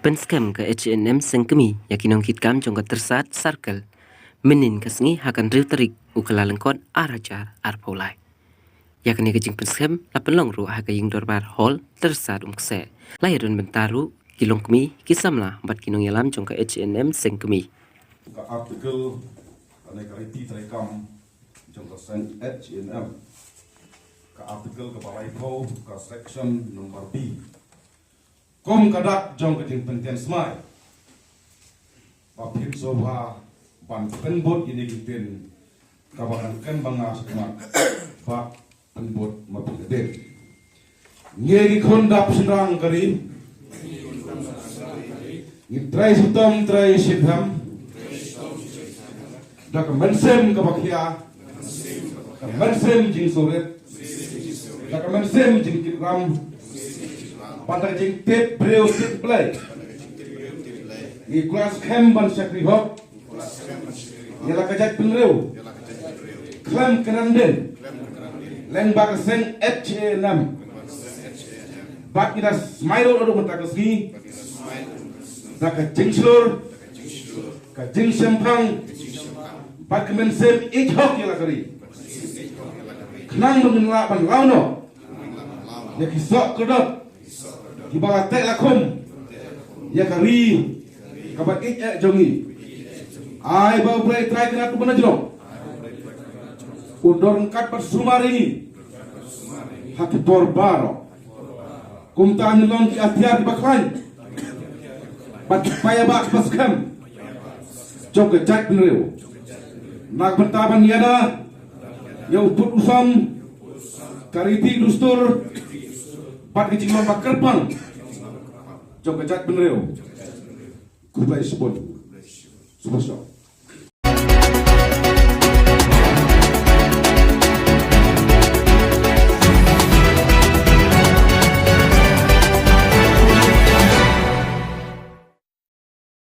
Penskam ke H&M sengkemi yakinong kitkam jongka tersat circle menin kesengi hakan riu terik ukala lengkot arajar arpaulai yakni kejing penskam lapen longru haka ying dorbar hall tersat kse layarun bentaru kilong kemi kisamla bat kinong yalam jongka H&M sengkemi ka artikel ane kariti terekam jongka sen H&M ka artikel ke balai kau ka section nomor B kom kadak jong keting penten smai papin soba ban penbot ini gitin kabaran kan bangas kemak pak penbot mapin gede ngeri kondap senang kari ngitrai sutom trai sidham dak mensem kabakia mensem jing soret dak mensem jing kitram pada jing tet breu tet play di kelas kemban sakri hok yala kajat penreu klam keranden leng bak seng H&M bak kita smile odo mata keski zaka jing slur ka jing sempang bak men sem ich hok yala kari knang mengelak ban launo ya kisok kedot ibarat tek lakum ya kari kabat ik jongi ai bau break try kena tu benar jero undor ngkat bersumari hati torbaro kumtan long ki atiar baklan bat paya bak paskam jok jak benreu nak bertaban yada yau put usam kariti dustur pat kecing lomba kerpang jok kejat benreu kublai spon super shot